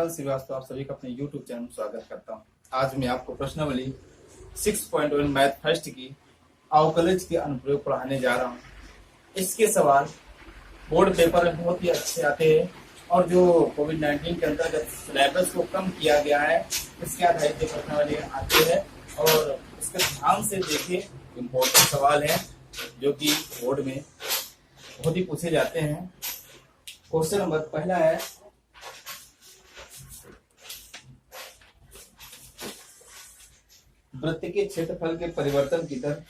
दीनदयाल श्रीवास्तव आप सभी का अपने YouTube चैनल में स्वागत करता हूं। आज मैं आपको प्रश्नावली 6.1 मैथ फर्स्ट की अवकलज के अनुप्रयोग पढ़ाने जा रहा हूं। इसके सवाल बोर्ड पेपर में बहुत ही अच्छे आते हैं और जो कोविड-19 के अंतर्गत सिलेबस को कम किया गया है इसके आधारित प्रश्नावली आते हैं और इसके ध्यान से देखिए। इम्पोर्टेंट सवाल है जो कि बोर्ड में बहुत ही पूछे जाते हैं। क्वेश्चन नंबर पहला है, वृत्त के क्षेत्रफल के परिवर्तन की दर,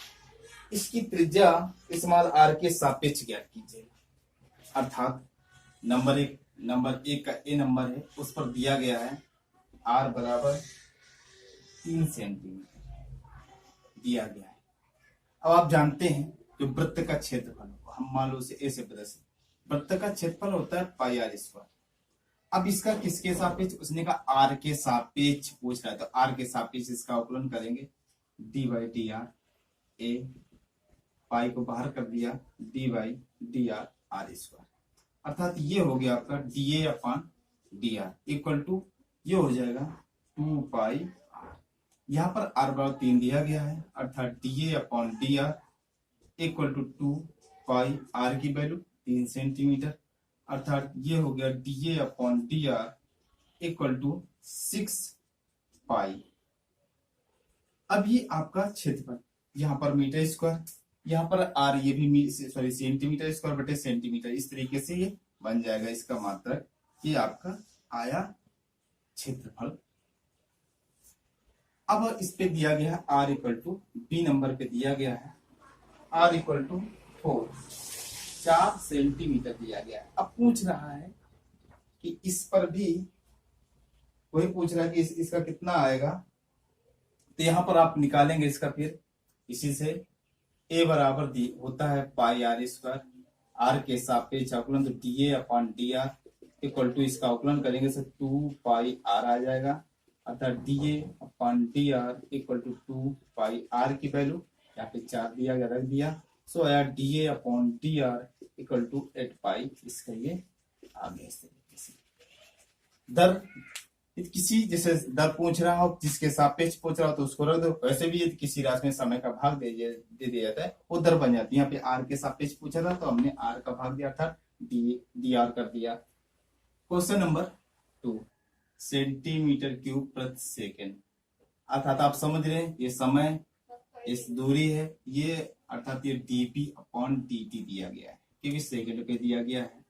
इसकी त्रिज्या इस्तेमाल आर के सापेक्ष ज्ञात कीजिए। अर्थात नंबर एक का ए नंबर है, उस पर दिया गया है आर बराबर 3 सेंटीमीटर दिया गया है। अब आप जानते हैं जो वृत्त का क्षेत्रफल हम मान लो उसे ए से प्रदर्शित, वृत्त का क्षेत्रफल होता है पाई आर स्क्वायर। अब इसका किसके सापेक्ष, उसने कहा आर के सापेक्ष पूछ रहा है, तो आर के सापेक्ष इसका अवकलन करेंगे D by D R. A pi को बाहर कर दिया, D by D R R square. अर्थात ये हो गया आपका D A upon D R equal to ये हो जाएगा 2 पाई आर। यहाँ पर आर बराबर 3 दिया गया है, अर्थात D A upon D R equal to 2 pi R की वैल्यू 3 सेंटीमीटर। अर्थात ये हो गया D A upon D R equal to 6 pi. अब ये आपका क्षेत्रफल, यहाँ पर मीटर स्क्वायर, यहाँ पर आर ये भी सेंटीमीटर स्क्वायर बटे सेंटीमीटर, इस तरीके से ये बन जाएगा। इसका मात्रक ये आपका आया क्षेत्रफल। अब इस पे दिया गया है R equal to B number पे दिया गया है आर इक्वल टू 4 सेंटीमीटर दिया गया है। अब पूछ रहा है कि इस पर भी वही पूछ रहा है कि इसका कितना आएगा, तो यहां पर आप निकालेंगे इसका, फिर इसी से ए बराबर होता है पाई आर स्क्वायर, आर के सापेक्ष अवकलन, तो D A upon D R equal to इसका अवकलन करेंगे तो 2 पाई आर आ जाएगा। अर्थात D A upon D R equal to 2 pi R की वैल्यू यहाँ पे 4 दिया गया, रख दिया। सो आया D A upon D R equal to 8 pi. इसका ये आ गया इस तरीके से। दर किसी जैसे दर पूछ रहा हो जिसके सापेक्ष पूछ रहा हो तो उसको रख दो। वैसे भी यदि किसी राशि में समय का भाग दे दिया जाता है वो दर बन जाती है। यहाँ पे आर के सापेक्ष पूछा था तो हमने आर का भाग दिया था, डी आर कर दिया। क्वेश्चन नंबर 2, सेंटीमीटर क्यूब प्रति सेकेंड। अर्थात आप समझ रहे हैं ये समय, इस दूरी है ये, अर्थात ये डीपी अपॉन dt दिया गया है क्योंकि सेकंड पे दिया गया है,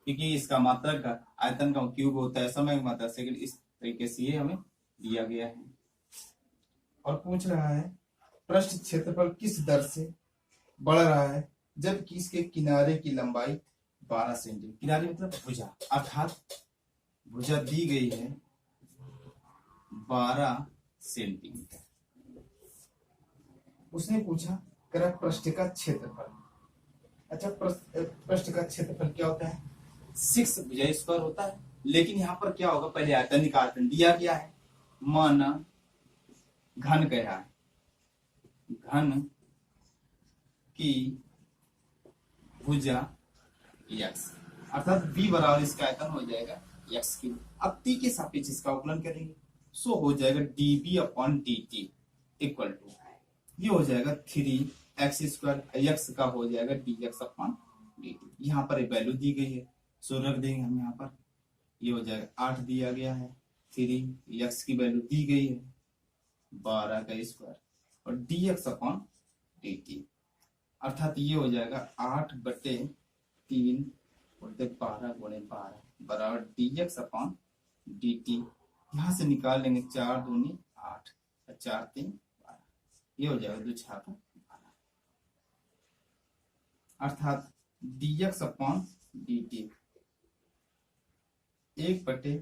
क्योंकि इसका मात्रक का आयतन का क्यूब होता है, समय का मात्रक सेकंड, इस तरीके से ये हमें दिया गया है। और पूछ रहा है पृष्ठ क्षेत्रफल किस दर से बढ़ रहा है जबकि इसके किनारे की लंबाई 12 सेंटीमीटर। किनारे मतलब भुजा, अर्थात भुजा दी गई है 12 सेंटीमीटर। उसने पूछा करा पृष्ठ का क्षेत्रफल। अच्छा, पृष्ठ का क्षेत्रफल क्या होता है, 6 भुजा स्क्वायर होता है। लेकिन यहाँ पर क्या होगा, पहले आयतन निकालते दिया गया है, माना घन कहा है, घन की भुजा x, अर्थात b बराबर इसका आयतन हो जाएगा x की। अब t के सापेक्ष इसका अवकलन करेंगे, सो हो जाएगा db upon dt equal to ये हो जाएगा 3x स्क्वायर, x का हो जाएगा dx अपॉन dt। यहाँ पर एक वैल्यू दी गई है, सो रख देंगे हम यहाँ पर, ये हो जाएगा 8 दिया गया है, 3x की वैल्यू दी गई है 12 का स्क्वायर और dx अपॉन dt। अर्थात ये हो जाएगा 8 बटे 3 बोलते 12 गुणे 12 बराबर dx अपॉन dt। यहाँ से निकाल लेंगे 4 दूनी 8 और 4 3 12, ये हो जाएगा 2 छाका 12। अर्थात dx अपॉन dt 1 बटे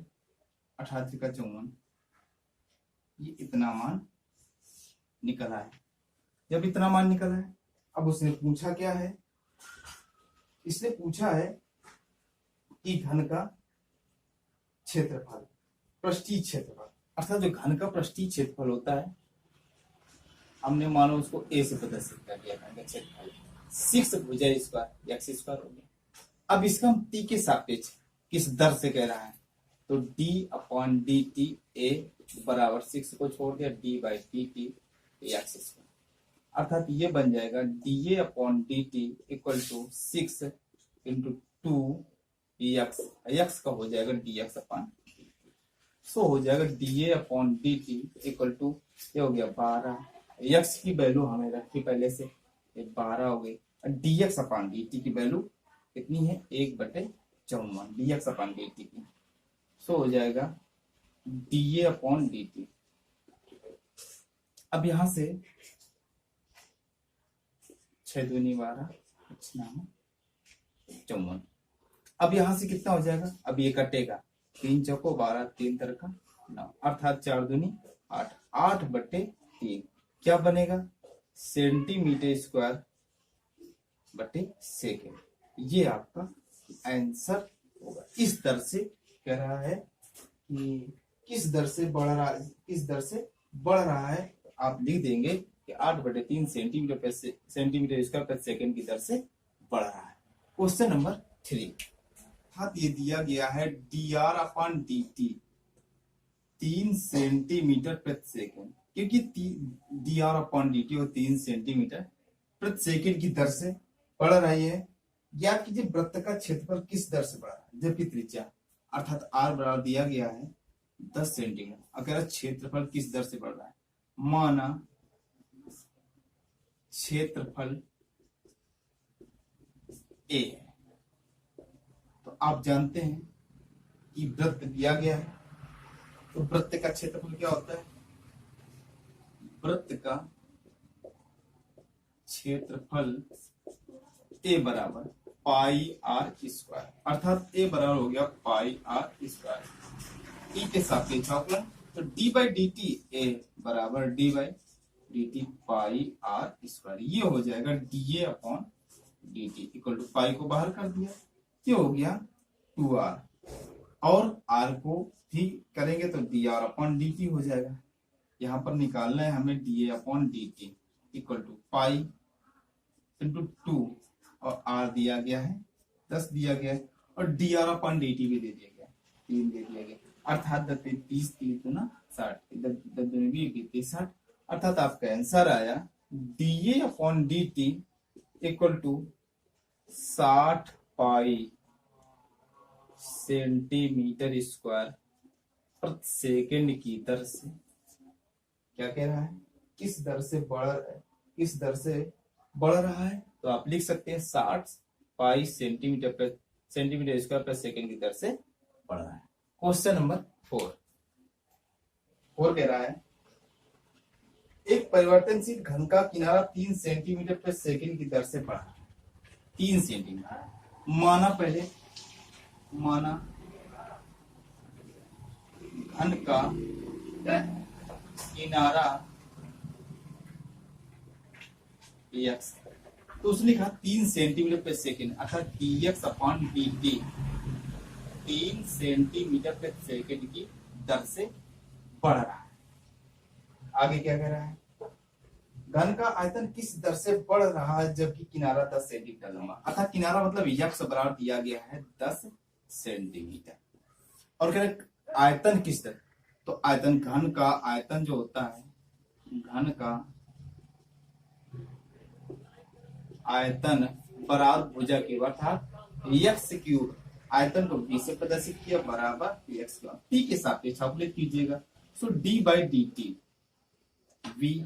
18 का 54, ये इतना मान निकला है। जब इतना मान निकला है, अब उसने पूछा क्या है, इसने पूछा है कि घन का क्षेत्रफल, पृष्ठीय क्षेत्रफल, अर्थात जो घन का पृष्ठीय क्षेत्रफल होता है हमने मानो उसको ए से प्रदर्शित कर दिया, घन का क्षेत्रफल 6 भुजा स्क्वायर x स्क्वायर हो गया। अब इसका हम t के सापेक्ष किस दर से कह रहा है, तो d upon D T A बराबर 6 को छोड़ दिया D by D t x square, अर्थात ये बन जाएगा D A upon D T equal to 6 into 2 x, x का हो जाएगा डी एक्स अपॉन, सो हो जाएगा D A upon D T equal to ये हो गया 12, एक्स की वैल्यू हमें रखी पहले से 12 हो गई, D x upon D T की वैल्यू कितनी है 1/54 D x upon D T की, सो हो जाएगा D A upon D T. अब यहां से 6 दूनी 12 54, अब यहां से कितना हो जाएगा, अब ये कटेगा 3 चौको 12 3 तरका 9, अर्थात 4 दूनी 8, 8/3 क्या बनेगा सेंटीमीटर स्क्वायर बटे सेकेंड, ये आपका आंसर होगा। इस दर से कह रहा है कि किस दर से बढ़ रहा है, किस दर से बढ़ रहा है, आप लिख देंगे कि 8/3 सेंटीमीटर स्क्वायर पर सेकेंड की दर से बढ़ रहा है। क्वेश्चन नंबर 3 था, ये दिया गया है D R upon D T 3 centimetre प्रति सेकेंड, क्योंकि D R upon D T और 3 सेंटीमीटर प्रति सेकेंड की दर से बढ़ रही है। ज्ञात कीजिए वृत्त का क्षेत्रफल किस दर से बढ़ रहा है, जबकि त्रिज्या अर्थात आर बराबर दिया गया है 10 सेंटीमीटर, अगर क्षेत्रफल किस दर से बढ़ रहा है, माना क्षेत्रफल ए है, तो आप जानते हैं कि वृत्त दिया गया है, तो वृत्त का क्षेत्रफल क्या होता है, वृत्त का क्षेत्रफल ए बराबर पाई आर स्क्वायर, अर्थात ए बराबर हो गया पाई आर स्क्वायर ई के सापेक्ष अवकलन, तो D by D T A बराबर D by D T pi R square, ये हो जाएगा D A upon D T equal to pi को बाहर कर दिया, ये हो गया 2r, और r को भी करेंगे तो d are upon D t हो जाएगा, यहाँ पर निकालना है हमें d A upon D T equal to pi into 2 और r दिया गया है 10 दिया गया है, और D R upon D T भी दे दिया गया 3 दे दिया गया, अर्थात 30 3 ना 60 60, अर्थात आपका आंसर आया D A upon D T equal to 60 pi centimetre square प्रति सेकेंड की दर से, क्या कह रहा है किस दर से बढ़ रहा है, तो आप लिख सकते हैं 60 पाई सेंटीमीटर स्क्वायर प्रति सेकेंड की दर से बढ़ रहा है। क्वेश्चन नंबर 4 कह रहा है एक परिवर्तनशील घन का किनारा 3 सेंटीमीटर प्रति सेकेंड की दर से बढ़ा है, 3 सेंटीमीटर, माना घन का किनारा x, तो उसने कहा 3 सेंटीमीटर प्रति सेकेंड, अर्थात dx अपॉन dt 3 सेंटीमीटर प्रति सेकेंड की दर से बढ़ रहा है। आगे क्या कह रहा है, घन का आयतन किस दर से बढ़ रहा है जबकि किनारा 10 सेंटीमीटर लंबा, अर्थात किनारा मतलब x बराबर दिया गया है 10 सेंटीमीटर, और कह रहे आयतन किस दर, तो आयतन घन का आयतन जो होता है, घन का आयतन बराबर भुजा की, अर्थात एक्स क्यूब, आयतन को b से प्रदर्शित किया बराबर एक्स क्यूब, t के सापेक्ष आप लिख कीजिएगा, सो d by D T v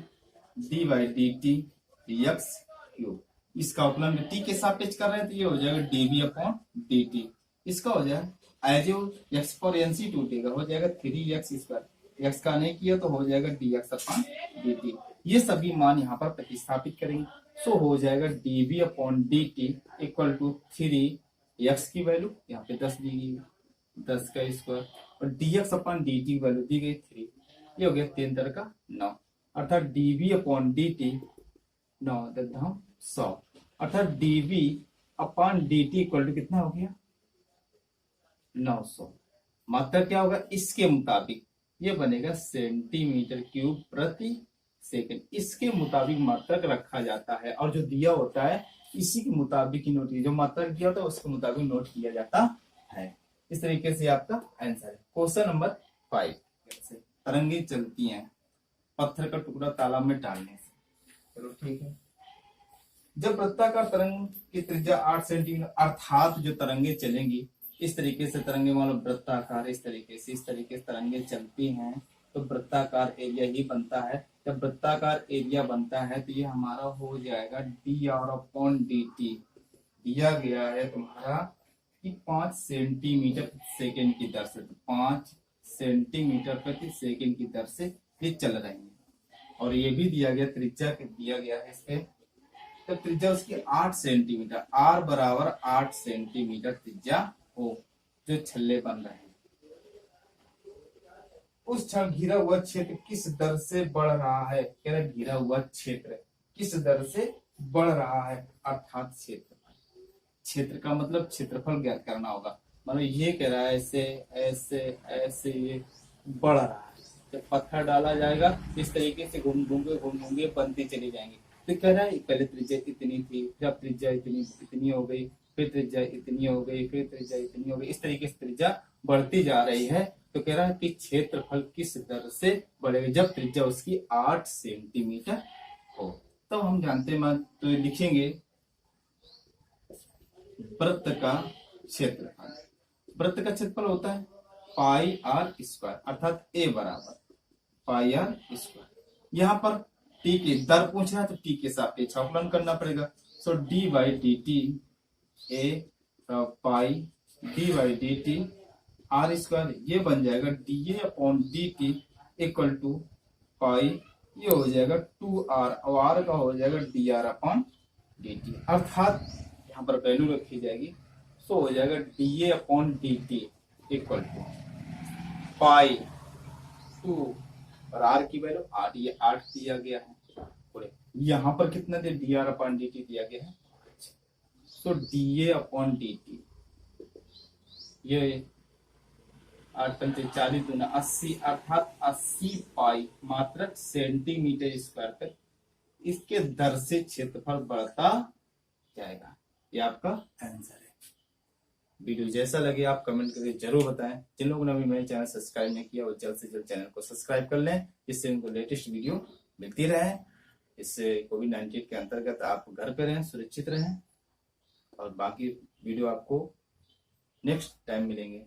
D by D t x cube, इसका अवकलन t के सापेक्ष कर रहे हैं तो ये हो जाएगा dv अपॉन dt, इसका हो जाएगा एज यू एक्सपोनेंशियल टूटेगा हो जाएगा 3x स्क्वायर, x का नहीं किया तो हो जाएगा dx अपॉन dt, ये सभी मान यहाँ पर प्रतिस्थापित करेंगे, सो हो जाएगा dv upon dt equal to 3x की वैल्यू यहाँ पे 10 दी गई, 10 का स्क्वायर, और dx अपॉन dt वैल्यू दी गई 3, ये हो गया 3 तरह का 9, अर्थात dv अपॉन dt 9 दशमलव 100, अर्थात dv upon dt equal to कितना हो गया 900, मात्रा क्या होगा इसके मुताबिक ये बनेगा सेंटीमीटर क्यूब प्रति सेकंड, इसके मुताबिक मात्रक रखा जाता है, और जो दिया होता है इसी के मुताबिक ही नोट, जो मात्रक दिया होता है उसके मुताबिक नोट किया जाता है। इस तरीके से आपका आंसर है। क्वेश्चन नंबर 5, तरंगे चलती हैं पत्थर का टुकड़ा तालाब में डालने से। चलो ठीक है। जब वृत्ताकार तरंग की त्रिज्या 8 सेंटीमीटर अर्थात जो तरंगे चलेंगी इस तरीके से, तरंगे मतलब वृत्ताकार इस तरीके से तरंगे चलती हैं तो वृत्ताकार एरिया ही बनता है। जब वृत्ताकार एरिया बनता है तो ये हमारा हो जाएगा dr/dt। दिया गया है तुम्हारा कि 5 सेंटीमीटर प्रति सेकेंड की दर से, 5 सेंटीमीटर प्रति सेकेंड की दर से ये चल रहे हैं। और ये भी दिया गया त्रिज्या दिया गया है इसके, तो त्रिज्या उसकी 8 सेंटीमीटर, r बराबर 8 सेंटीमीटर त्रिज्या हो जो छल्ले बन रहे हैं। उस क्षण घिरा हुआ क्षेत्र किस दर से बढ़ रहा है? कह रहा घिरा हुआ क्षेत्र किस दर से बढ़ रहा है, अर्थात क्षेत्र का मतलब क्षेत्रफल ज्ञात करना होगा। मतलब ये कह रहा है ऐसे ऐसे ऐसे ये बढ़ रहा है। जब पत्थर डाला जाएगा इस तरीके से घूम घूम बनती चली जाएंगी। तो कह रहा है पहले त्रिज्या इतनी थी, जब त्रिज्या इतनी हो गई, फिर त्रिज्या इतनी हो गई, फिर त्रिज्या इतनी हो गई, इस तरीके से त्रिज्या बढ़ती जा रही है। तो कह रहा है कि क्षेत्रफल किस दर से बढ़ेगा जब त्रिज्या उसकी 8 सेंटीमीटर हो। तो हम जानते हैं, तो लिखेंगे वृत्त का क्षेत्रफल। वृत्त का क्षेत्रफल होता है पाई आर स्क्वायर, अर्थात ए बराबर पाई आर स्क्वायर। यहाँ पर टी की दर पूछ रहा है तो टी के सापेक्ष अवकलन करना पड़ेगा। So D by D T A pi D by D T R square, ये बन जाएगा D A upon D T equal to pi, ये हो जाएगा 2r और r का हो जाएगा D are upon D T. अर्थात यहाँ पर वैल्यू रखी जाएगी, सो हो जाएगा D A upon D T equal to pi 2 और r की वैल्यू 8, ये 8 दिया गया है। यहाँ पर कितना दे D are upon D T दिया गया है, तो D A upon D T, ये 8 पंचे 40 दूना 80, अर्थात 80 पाई मात्रक सेंटीमीटर स्क्वायर तक इसके दर से क्षेत्रफल बढ़ता जाएगा। ये आपका आंसर है। वीडियो जैसा लगे आप कमेंट करके जरूर बताएं। जिन लोगों ने अभी मेरे चैनल सब्सक्राइब नहीं किया वो जल्द से जल्द चैनल को सब्सक्राइब कर लें, जिससे उनको लेटेस्ट वीडियो मिलती रहे। इससे कोविड-19 के अंतर्गत आप घर पे रहें, सुरक्षित रहें, और बाकी वीडियो आपको नेक्स्ट टाइम मिलेंगे।